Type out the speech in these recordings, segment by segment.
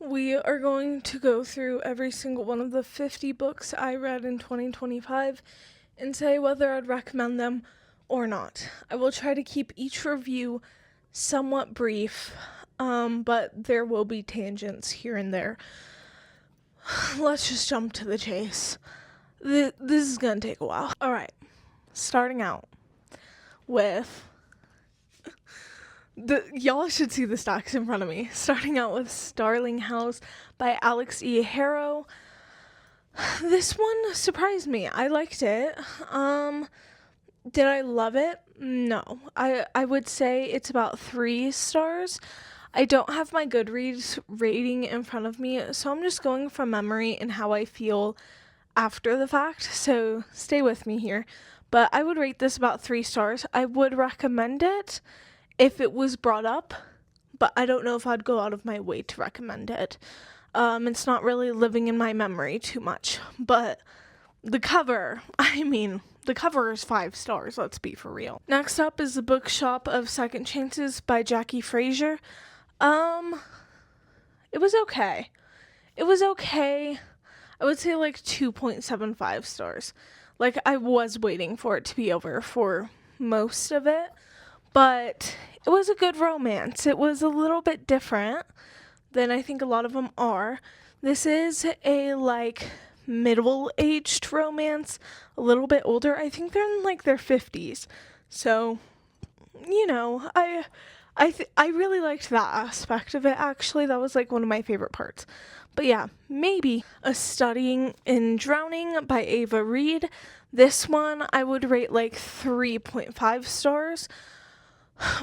we are going to go through every single one of the 50 books I read in 2025 and say whether I'd recommend them or not. I will try to keep each review somewhat brief, but there will be tangents here and there. Let's just jump to the chase. This is gonna take a while. Alright, starting out with y'all should see the stacks in front of me. Starting out with Starling House by Alex E. Harrow. This one surprised me. I liked it. Did I love it? No. I would say it's about 3 stars. I don't have my Goodreads rating in front of me, so I'm just going from memory and how I feel after the fact, so stay with me here. But I would rate this about 3 stars. I would recommend it if it was brought up, but I don't know if I'd go out of my way to recommend it. It's not really living in my memory too much, but the cover is 5 stars, let's be for real. Next up is The Bookshop of Second Chances by Jackie Fraser. It was okay. I would say like 2.75 stars. Like, I was waiting for it to be over for most of it, but it was a good romance. It was a little bit different than I think a lot of them are. This is a, like, middle-aged romance, a little bit older. I think they're in, like, their 50s. So, you know, I really liked that aspect of it, actually. That was, like, one of my favorite parts. But yeah, maybe A Studying in Drowning by Ava Reed. This one I would rate, like, 3.5 stars.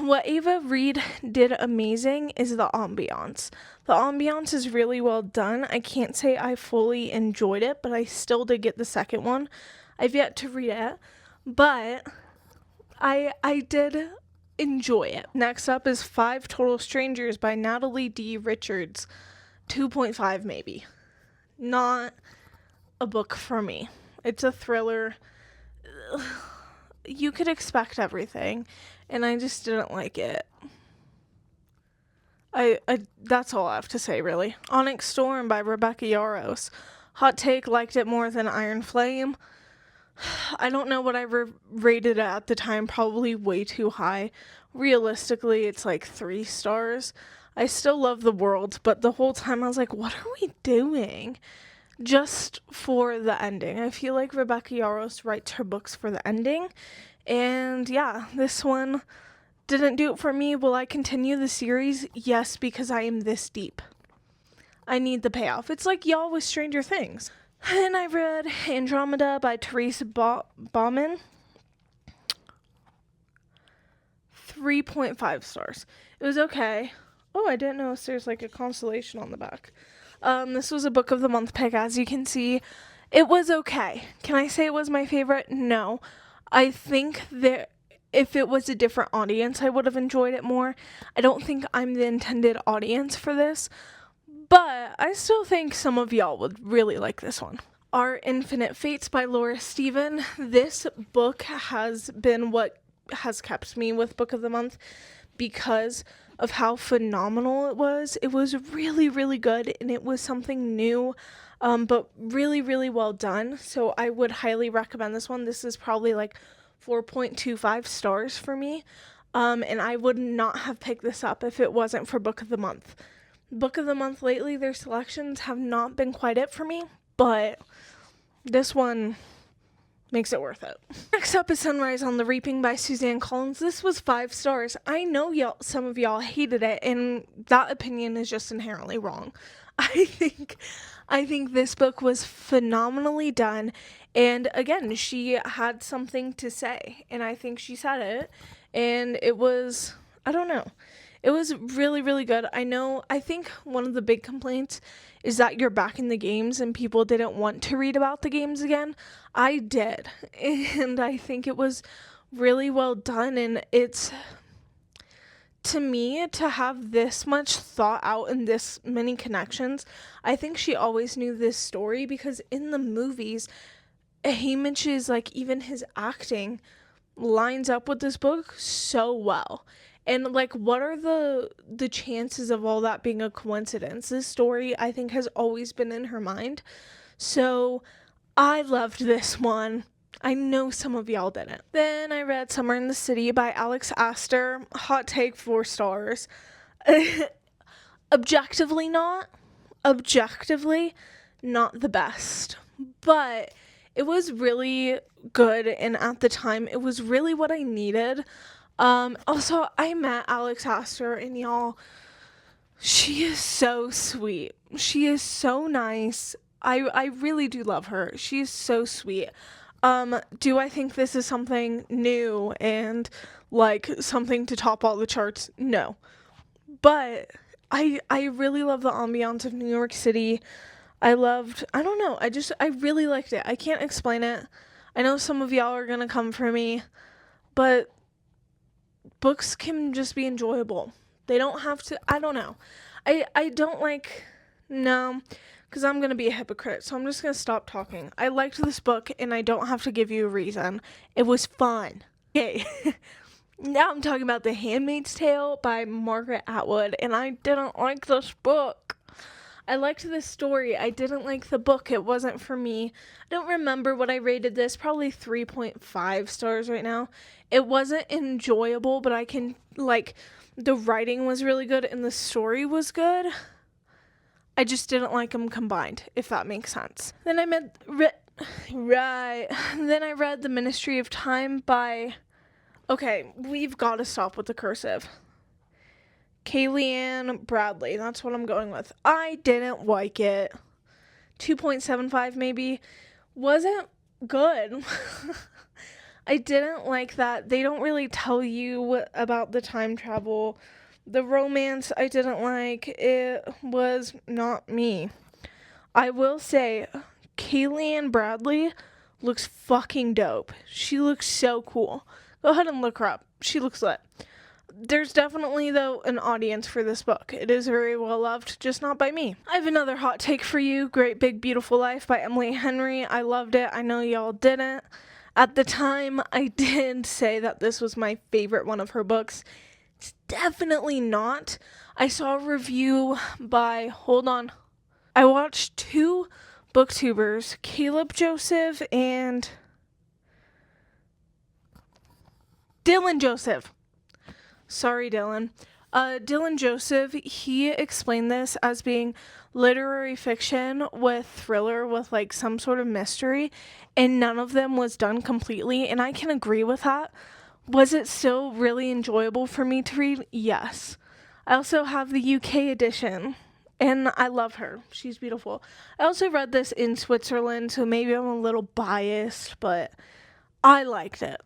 What Ava Reed did amazing is the ambiance. The ambiance is really well done. I can't say I fully enjoyed it, but I still did get the second one. I've yet to read it, but I did enjoy it. Next up is 5 Total Strangers by Natalie D. Richards. 2.5 maybe. Not a book for me. It's a thriller. You could expect everything, and I just didn't like it. I that's all I have to say, really. Onyx Storm by Rebecca Yarros. Hot take, liked it more than Iron Flame. I don't know what I rated it at the time, probably way too high. Realistically, it's like 3 stars. I still love the world, but the whole time I was like, what are we doing? Just for the ending. I feel like Rebecca Yarros writes her books for the ending. And yeah, this one didn't do it for me. Will I continue the series? Yes, because I am this deep. I need the payoff. It's like y'all with Stranger Things. And I read Andromeda by Teresa Bauman. 3.5 stars. It was okay. Oh, I didn't notice there's like a constellation on the back. This was a book of the month pick, as you can see. It was okay. Can I say it was my favorite? No. I think that if it was a different audience, I would have enjoyed it more. I don't think I'm the intended audience for this, but I still think some of y'all would really like this one. Our Infinite Fates by Laura Stephen. This book has been what has kept me with Book of the Month because of how phenomenal it was. It was really, really good, and it was something new, but really, really well done. So I would highly recommend this one. This is probably like 4.25 stars for me, and I would not have picked this up if it wasn't for Book of the Month. Book of the Month lately, their selections have not been quite it for me, but this one makes it worth it. Next up is Sunrise on the Reaping by Suzanne Collins. This was 5 stars. I know some of y'all hated it, and that opinion is just inherently wrong. I think this book was phenomenally done, and again, she had something to say, and I think she said it, and it was, I don't know. It was really, really good. I think one of the big complaints is that you're back in the games and people didn't want to read about the games again. I did. And I think it was really well done. And it's, to me, to have this much thought out and this many connections, I think she always knew this story because in the movies, Haymitch's, like, even his acting lines up with this book so well. And like, what are the chances of all that being a coincidence? This story, I think, has always been in her mind. So I loved this one. I know some of y'all didn't. Then I read Summer in the City by Alex Astor. Hot take, 4 stars. Objectively not the best, but it was really good, and at the time it was really what I needed. Also, I met Alex Astor, and y'all, she is so sweet. She is so nice. I really do love her. She is so sweet. Do I think this is something new and like something to top all the charts? No. But I really love the ambiance of New York City. I don't know, I really liked it. I can't explain it. I know some of y'all are gonna come for me, but books can just be enjoyable. They don't have to, I don't know. I don't like, no, because I'm gonna be a hypocrite, so I'm just gonna stop talking. I liked this book, and I don't have to give you a reason. It was fun. Okay. Now I'm talking about The Handmaid's Tale by Margaret Atwood, and I didn't like this book. I liked this story. I didn't like the book. It wasn't for me. I don't remember what I rated this. Probably 3.5 stars right now. It wasn't enjoyable, but I can, like, the writing was really good and the story was good. I just didn't like them combined, if that makes sense. Then I read The Ministry of Time by... Okay, we've got to stop with the cursive. Kayleigh Bradley, that's what I'm going with. I didn't like it. 2.75 maybe. Wasn't good. I didn't like that. They don't really tell you about the time travel. The romance, I didn't like. It was not me. I will say, Kayleigh Bradley looks fucking dope. She looks so cool. Go ahead and look her up. She looks lit. There's definitely, though, an audience for this book. It is very well loved, just not by me. I have another hot take for you. Great Big Beautiful Life by Emily Henry. I loved it. I know y'all didn't. At the time, I did say that this was my favorite one of her books. It's definitely not. I saw a review by, hold on. I watched 2 booktubers, Caleb Joseph and Dylan Joseph. Sorry, Dylan. Dylan Joseph, he explained this as being literary fiction with thriller with like some sort of mystery, and none of them was done completely, and I can agree with that. Was it still really enjoyable for me to read? Yes. I also have the UK edition, and I love her. She's beautiful. I also read this in Switzerland, so maybe I'm a little biased, but I liked it.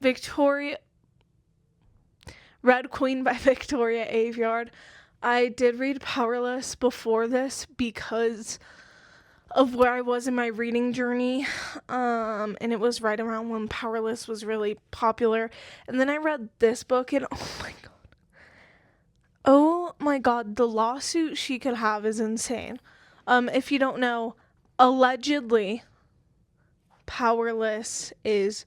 Red Queen by Victoria Aveyard. I did read Powerless before this because of where I was in my reading journey, and it was right around when Powerless was really popular. And then I read this book, and oh my god, the lawsuit she could have is insane. If you don't know, allegedly, Powerless is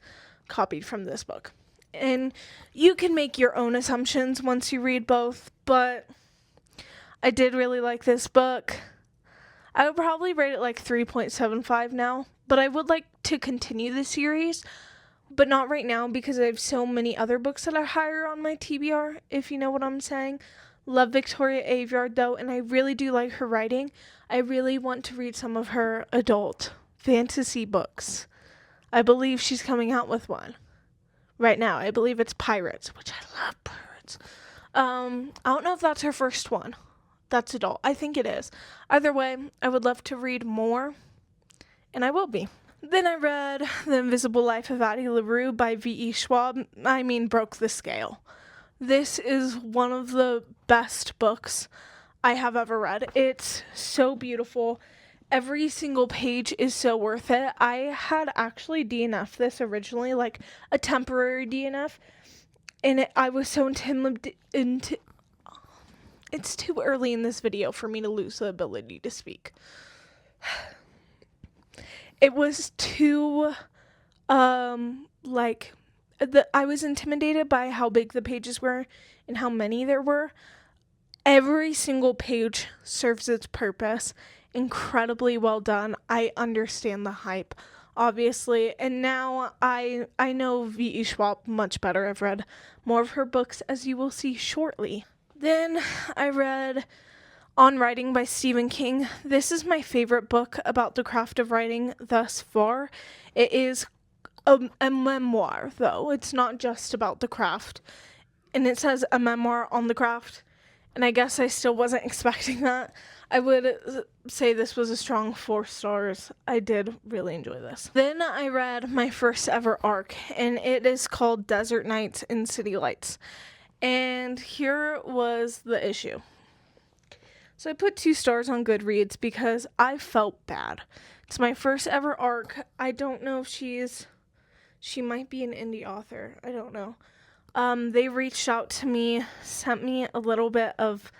copied from this book. And you can make your own assumptions once you read both, but I did really like this book. I would probably rate it like 3.75 now, but I would like to continue the series, but not right now because I have so many other books that are higher on my TBR, if you know what I'm saying. Love Victoria Aveyard though, and I really do like her writing. I really want to read some of her adult fantasy books. I believe she's coming out with one right now. I believe it's Pirates, which I love Pirates. I don't know if that's her first one. That's adult. I think it is. Either way, I would love to read more, and I will be. Then I read The Invisible Life of Addie LaRue by V.E. Schwab. Broke the scale. This is one of the best books I have ever read. It's so beautiful. Every single page is so worth it. I had actually DNF'd this originally, like a temporary DNF, and I was so intimidated. It's too early in this video for me to lose the ability to speak. It was too, I was intimidated by how big the pages were and how many there were. Every single page serves its purpose. Incredibly well done. I understand the hype, obviously, and now I know V.E. Schwab much better. I've read more of her books, as you will see shortly. Then I read On Writing by Stephen King. This is my favorite book about the craft of writing thus far. It is a memoir, though. It's not just about the craft. And it says a memoir on the craft. And I guess I still wasn't expecting that. I would say this was a strong 4 stars. I did really enjoy this. Then I read my first ever ARC, and it is called Desert Nights and City Lights. And here was the issue. So I put 2 stars on Goodreads because I felt bad. It's my first ever ARC. I don't know if she might be an indie author. I don't know. They reached out to me, sent me a little bit of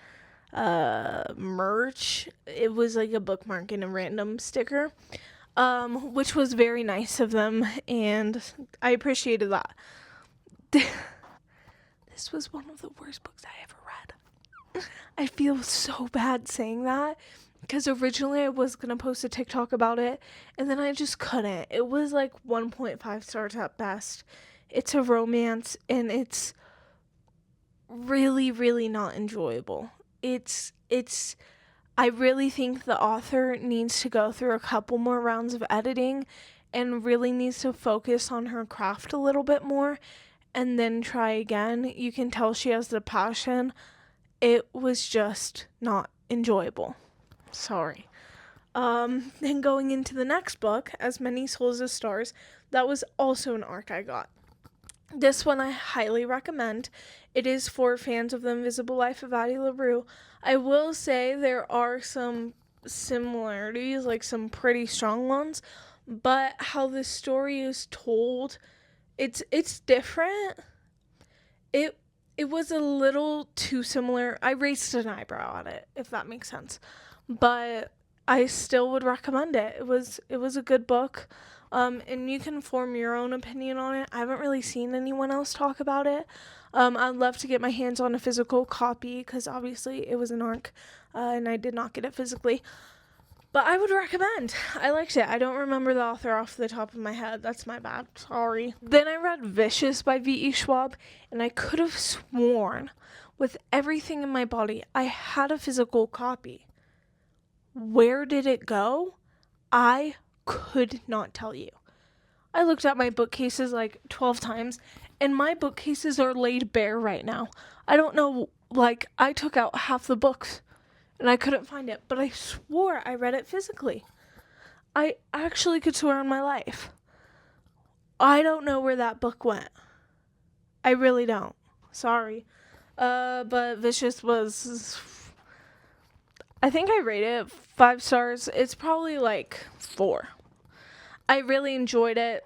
merch. It was like a bookmark and a random sticker, which was very nice of them, and I appreciated that. This was one of the worst books I ever read. I feel so bad saying that, because originally I was going to post a TikTok about it, and then I just couldn't. It was like 1.5 stars at best. It's a romance, and it's really, really not enjoyable. I really think the author needs to go through a couple more rounds of editing and really needs to focus on her craft a little bit more and then try again. You can tell she has the passion. It was just not enjoyable. Sorry. Then going into the next book, As Many Souls as Stars, that was also an ARC I got. This one I highly recommend. It is for fans of The Invisible Life of Addie LaRue. I will say there are some similarities, like some pretty strong ones, but how the story is told, it's different. It was a little too similar. I raised an eyebrow at it, if that makes sense. But I still would recommend it. It was a good book. And you can form your own opinion on it. I haven't really seen anyone else talk about it. I'd love to get my hands on a physical copy because obviously it was an ARC, and I did not get it physically. But I would recommend. I liked it. I don't remember the author off the top of my head. That's my bad. Sorry. Then I read Vicious by V.E. Schwab, and I could have sworn with everything in my body I had a physical copy. Where did it go? I could not tell you. I looked at my bookcases like 12 times, and my bookcases are laid bare right now. I don't know, like, I took out half the books, and I couldn't find it, but I swore I read it physically. I actually could swear on my life. I don't know where that book went. I really don't. Sorry. But Vicious was... I think I rated it 5 stars. It's probably like 4. I really enjoyed it.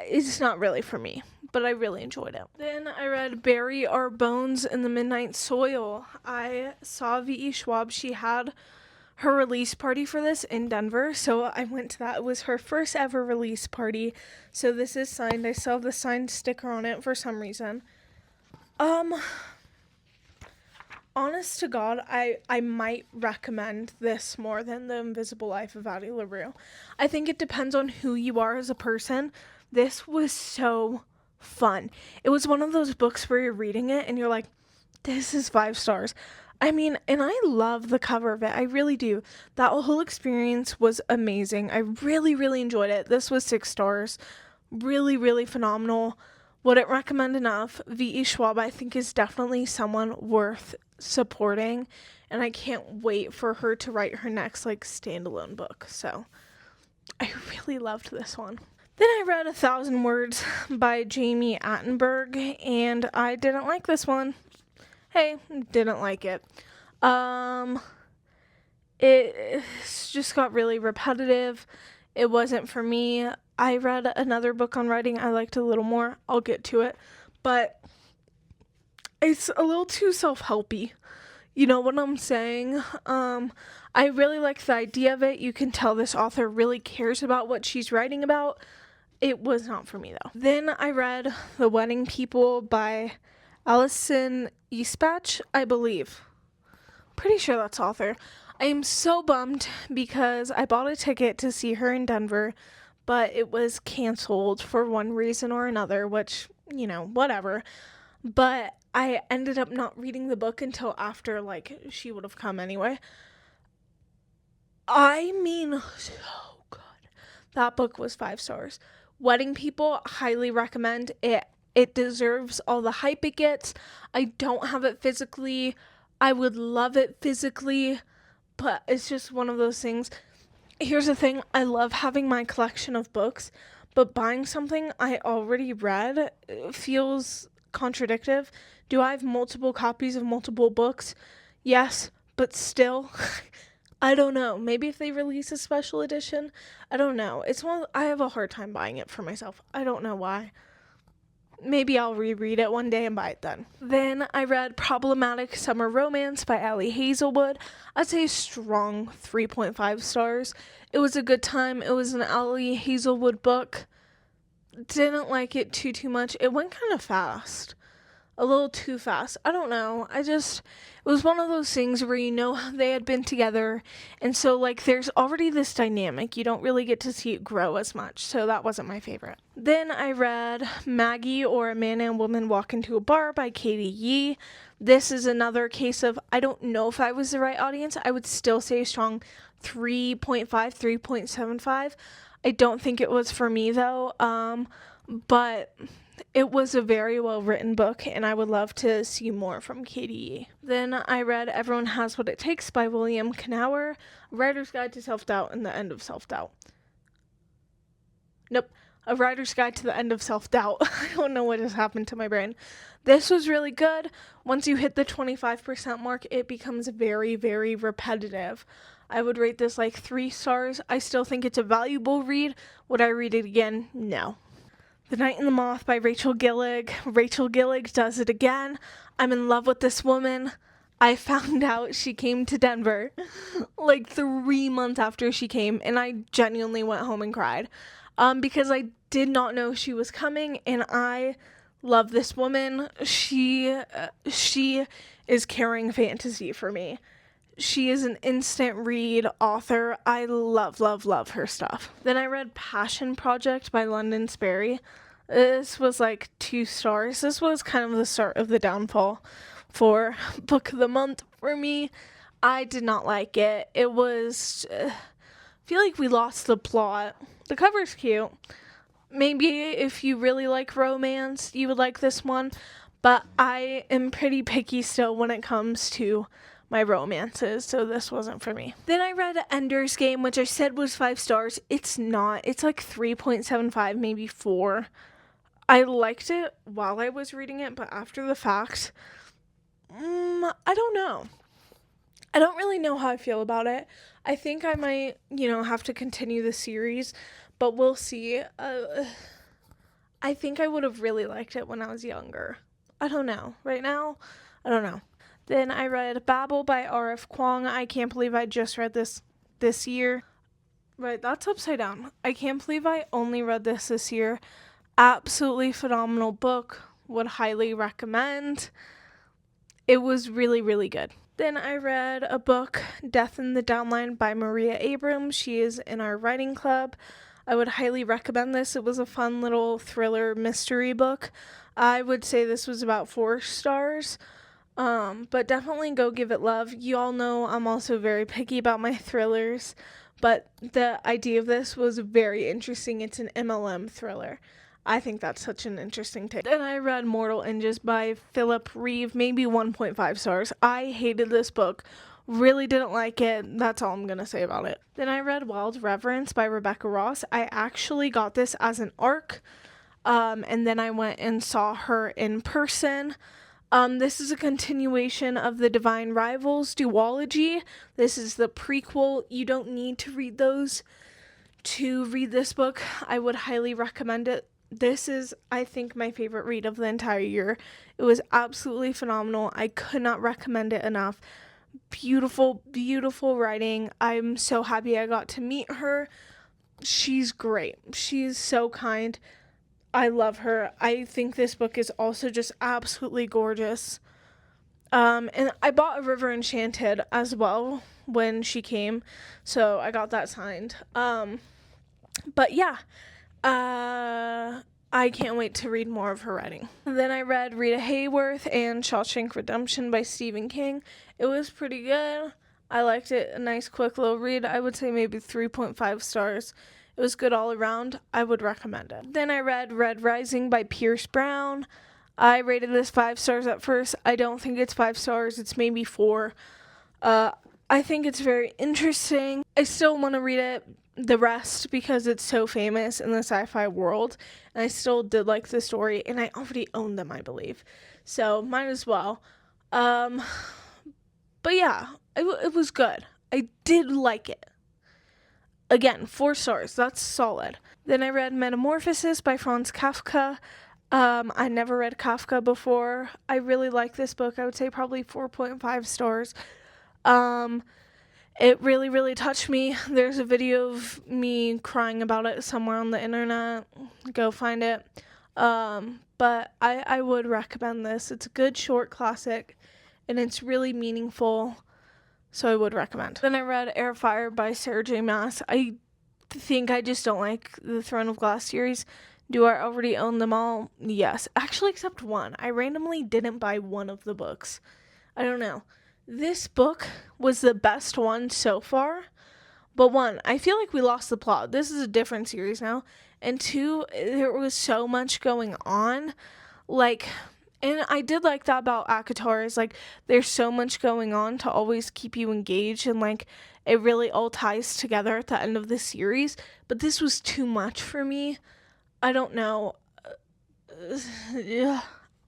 It's not really for me, but I really enjoyed it. Then I read Bury Our Bones in the Midnight Soil. I saw V.E. Schwab. She had her release party for this in Denver, so I went to that. It was her first ever release party, so this is signed. I still have the signed sticker on it for some reason. Honest to God, I might recommend this more than The Invisible Life of Addie LaRue. I think it depends on who you are as a person. This was so fun. It was one of those books where you're reading it and you're like, this is 5 stars. I mean, and I love the cover of it. I really do. That whole experience was amazing. I really, really enjoyed it. This was 6 stars. Really, really phenomenal. Wouldn't recommend enough. V.E. Schwab, I think, is definitely someone worth supporting, and I can't wait for her to write her next, like, standalone book. So, I really loved this one. Then I read 1,000 Words by Jamie Attenberg, and I didn't like this one. Hey, didn't like it. It just got really repetitive. It wasn't for me. I read another book on writing I liked a little more. I'll get to it. But it's a little too self-helpy. You know what I'm saying? I really like the idea of it. You can tell this author really cares about what she's writing about. It was not for me though. Then I read The Wedding People by Alison Eastbach, I believe. Pretty sure that's author. I am so bummed because I bought a ticket to see her in Denver, but it was canceled for one reason or another, which, whatever. But I ended up not reading the book until after, she would have come anyway. I mean, so good. That book was 5 stars. Wedding People, highly recommend it. It deserves all the hype it gets. I don't have it physically. I would love it physically, but it's just one of those things. Here's the thing. I love having my collection of books, but buying something I already read feels contradictive. Do I have multiple copies of multiple books? Yes, but still, I don't know. Maybe if they release a special edition, I don't know. I have a hard time buying it for myself. I don't know why. Maybe I'll reread it one day and buy it then. Then I read Problematic Summer Romance by Ali Hazelwood. I'd say strong 3.5 stars. It was a good time. It was an Ali Hazelwood book. Didn't like it too much. It went kind of fast. A little too fast. I don't know. It was one of those things where they had been together, and so there's already this dynamic. You don't really get to see it grow as much, so that wasn't my favorite. Then I read Maggie, or A Man and Woman Walk Into a Bar by Katie Yee. This is another case of, I don't know if I was the right audience. I would still say a strong 3.5, 3.75. I don't think it was for me though, but it was a very well written book, and I would love to see more from Katie Yee. Then I read Everyone Has What It Takes by William Knauer, Writer's Guide to Self-Doubt and the End of Self-Doubt. Nope, A Writer's Guide to the End of Self-Doubt. I don't know what has happened to my brain. This was really good. Once you hit the 25% mark, it becomes very, very repetitive. I would rate this 3 stars. I still think it's a valuable read. Would I read it again? No. The Night and the Moth by Rachel Gillig. Rachel Gillig does it again. I'm in love with this woman. I found out she came to Denver 3 months after she came, and I genuinely went home and cried because I did not know she was coming, and I love this woman. She is carrying fantasy for me. She is an instant read author. I love her stuff. Then I read Passion Project by London Sperry. This was 2 stars. This was kind of the start of the downfall for Book of the Month for me. I did not like it. It was, I feel like we lost the plot. The cover's cute. Maybe if you really like romance, you would like this one, but I am pretty picky still when it comes to my romances, so this wasn't for me. Then I read Ender's Game, which I said was 5 stars. It's not. It's 3.75, maybe 4. I liked it while I was reading it, but after the fact, I don't know. I don't really know how I feel about it. I think I might, have to continue the series, but we'll see. I think I would have really liked it when I was younger. I don't know. Right now, I don't know. Then I read Babel by R.F. Kuang. I can't believe I just read this year. Right, that's upside down. I can't believe I only read this year. Absolutely phenomenal book. Would highly recommend. It was really, really good. Then I read a book, Death in the Downline by Maria Abrams. She is in our writing club. I would highly recommend this. It was a fun little thriller mystery book. I would say this was about 4 stars. But definitely go give it love. You all know I'm also very picky about my thrillers, but the idea of this was very interesting. It's an MLM thriller. I think that's such an interesting take. Then I read Mortal Engines by Philip Reeve, maybe 1.5 stars. I hated this book. Really didn't like it. That's all I'm going to say about it. Then I read Wild Reverence by Rebecca Ross. I actually got this as an ARC, and then I went and saw her in person. This is a continuation of the Divine Rivals duology. This is the prequel. You don't need to read those to read this book. I would highly recommend it. This is, I think, my favorite read of the entire year. It was absolutely phenomenal. I could not recommend it enough. Beautiful, beautiful writing. I'm so happy I got to meet her. she's great. She's so kind. I love her. I think this book is also just absolutely gorgeous. And I bought A River Enchanted as well when she came, so I got that signed. But yeah, I can't wait to read more of her writing. Then I read Rita Hayworth and Shawshank Redemption by Stephen King. It was pretty good. I liked it. A nice, quick little read. I would say maybe 3.5 stars. It was good all around. I would recommend it. Then I read Red Rising by Pierce Brown. I rated this 5 stars at first. I don't think it's 5 stars. It's maybe 4. I think it's very interesting. I still want to read it the rest because it's so famous in the sci-fi world, and I still did like the story, and I already own them, I believe, so might as well. But yeah, it was good. I did like it. Again, 4 stars. That's solid. Then I read Metamorphosis by Franz Kafka. I never read Kafka before. I really like this book. I would say probably 4.5 stars. It really, really touched me. There's a video of me crying about it somewhere on the internet. Go find it. But I would recommend this. It's a good short classic, and it's really meaningful, so I would recommend. Then I read Air Fire by Sarah J. Maas. I think I just don't like the Throne of Glass series. Do I already own them all? Yes. Actually, except one. I randomly didn't buy one of the books. I don't know. This book was the best one so far. But 1, I feel like we lost the plot. This is a different series now. And 2, there was so much going on. And I did like that about ACOTAR is, there's so much going on to always keep you engaged. And, it really all ties together at the end of the series. But this was too much for me. I don't know.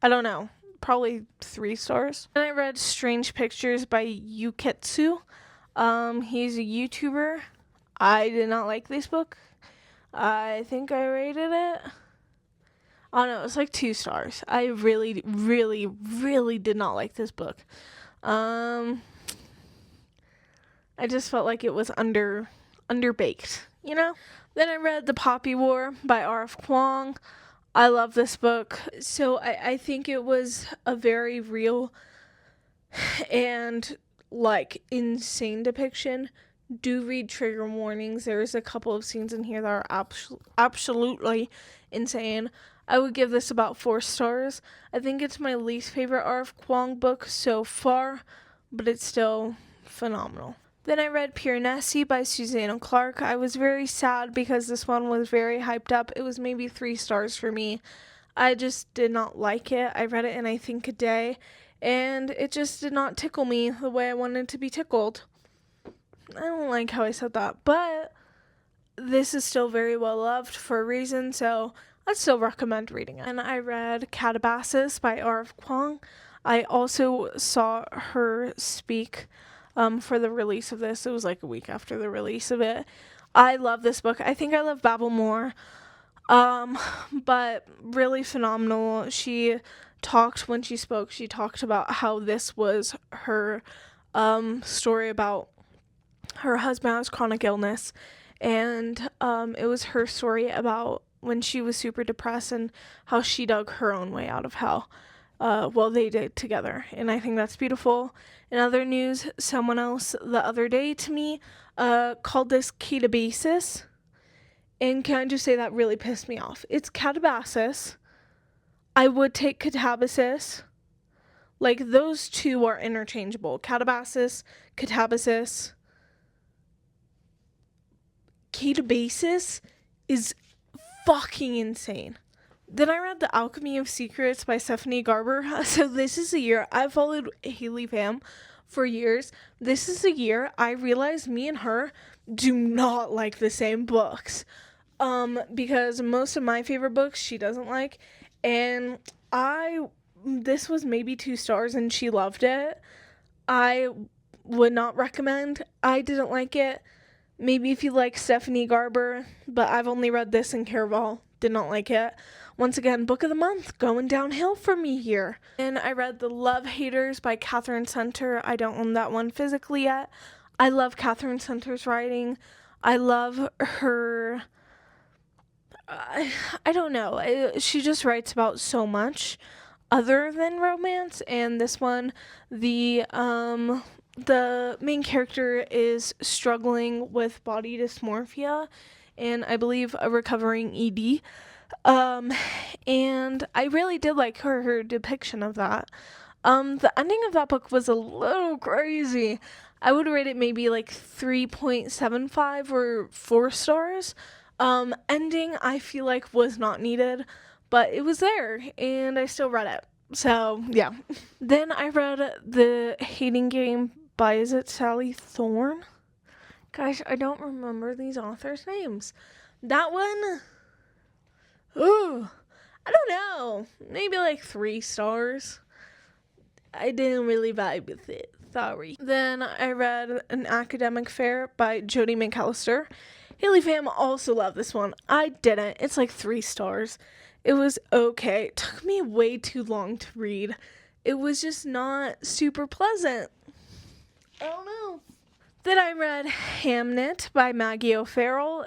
I don't know. Probably 3 stars. Then I read Strange Pictures by Yuketsu. He's a YouTuber. I did not like this book. I think I rated it. Oh no, it's 2 stars. I really, really, really did not like this book. I just felt like it was underbaked, you know? Then I read The Poppy War by R.F. Kuang. I love this book. So I think it was a very real and insane depiction. Do read trigger warnings. There's a couple of scenes in here that are absolutely insane. I would give this about 4 stars. I think it's my least favorite R.F. Kuang book so far, but it's still phenomenal. Then I read Piranesi by Susanna Clark. I was very sad because this one was very hyped up. It was maybe 3 stars for me. I just did not like it. I read it in, I think, a day, and it just did not tickle me the way I wanted to be tickled. I don't like how I said that, but this is still very well loved for a reason, so I'd still recommend reading it. And I read Catabasis by R.F. Kuang. I also saw her speak for the release of this. It was a week after the release of it. I love this book. I think I love Babel more. But really phenomenal. When she spoke, she talked about how this was her story about her husband has chronic illness, and it was her story about when she was super depressed and how she dug her own way out of hell. They did together, and I think that's beautiful. In other news, someone else the other day to me called this catabasis, and can I just say that really pissed me off. It's catabasis. I would take catabasis. Those two are interchangeable. Catabasis, catabasis. Catabasis is fucking insane. Then I read The Alchemy of Secrets by Stephanie Garber. So this is a year I've followed Haley Pham for years. This is a year I realized me and her do not like the same books. Because most of my favorite books she doesn't like, and this was maybe 2 stars and she loved it. I would not recommend. I didn't like it. Maybe if you like Stephanie Garber, but I've only read this in Caraval. Did not like it. Once again, book of the month, going downhill for me here. And I read The Love Haters by Catherine Center. I don't own that one physically yet. I love Catherine Center's writing. I love her. I don't know. She just writes about so much other than romance, and this one, the main character is struggling with body dysmorphia, and I believe a recovering ED. Um, and I really did like her depiction of that. The ending of that book was a little crazy. I would rate it maybe like 3.75 or 4 stars. Ending I feel like was not needed, but it was there and I still read it. So, yeah. Then I read The Hating Game by, is it Sally Thorne? Gosh, I don't remember these authors' names. That one, ooh, I don't know. Maybe like 3 stars. I didn't really vibe with it. Sorry. Then I read An Academic Fair by Jodi McAllister. Haley fam also loved this one. I didn't. It's like 3 stars. It was okay. It took me way too long to read. It was just not super pleasant. I don't know. Then I read Hamnet by Maggie O'Farrell.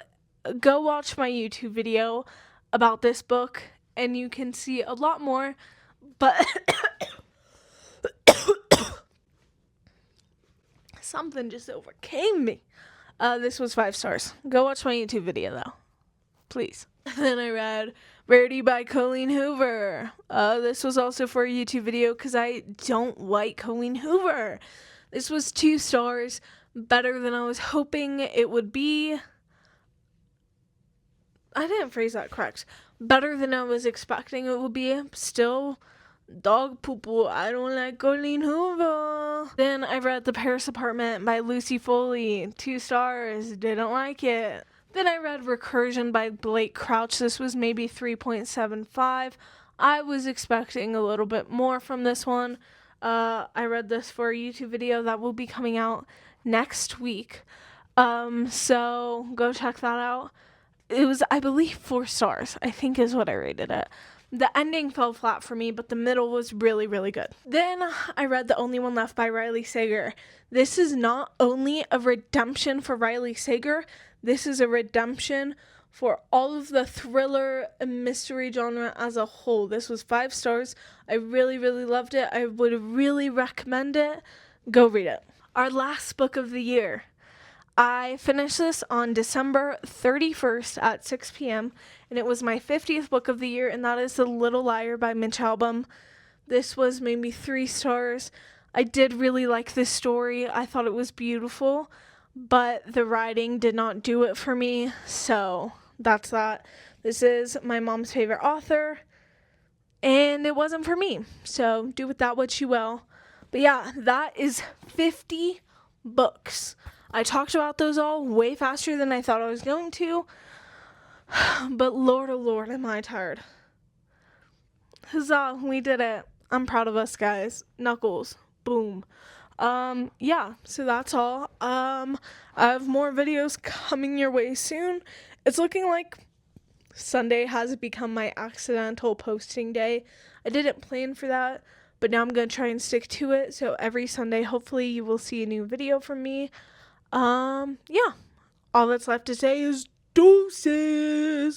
Go watch my YouTube video about this book and you can see a lot more, but something just overcame me. This was 5 stars. Go watch my YouTube video though, please. Then I read Rarity by Colleen Hoover. This was also for a YouTube video because I don't like Colleen Hoover. This was 2 stars, better than I was hoping it would be. I didn't phrase that correct. Better than I was expecting it would be. Still, dog poo poo. I don't like Colleen Hoover. Then I read The Paris Apartment by Lucy Foley. 2 stars. Didn't like it. Then I read Recursion by Blake Crouch. This was maybe 3.75. I was expecting a little bit more from this one. I read this for a YouTube video that will be coming out next week. So go check that out. It was, I believe, 4 stars, I think is what I rated it. The ending fell flat for me, but the middle was really, really good. Then I read The Only One Left by Riley Sager. This is not only a redemption for Riley Sager, this is a redemption for all of the thriller and mystery genre as a whole. This was 5 stars. I really, really loved it. I would really recommend it. Go read it. Our last book of the year. I finished this on December 31st at 6 p.m. and it was my 50th book of the year, and that is The Little Liar by Mitch Albom. This was maybe 3 stars. I did really like this story. I thought it was beautiful, but the writing did not do it for me, so that's that. This is my mom's favorite author, and it wasn't for me, so do with that what you will. But yeah, that is 50 books. I talked about those all way faster than I thought I was going to, but Lord, oh Lord, am I tired. Huzzah, we did it. I'm proud of us, guys. Knuckles. Boom. Yeah, so that's all. I have more videos coming your way soon. It's looking like Sunday has become my accidental posting day. I didn't plan for that, but now I'm going to try and stick to it. So every Sunday, hopefully you will see a new video from me. Yeah. All that's left to say is deuces.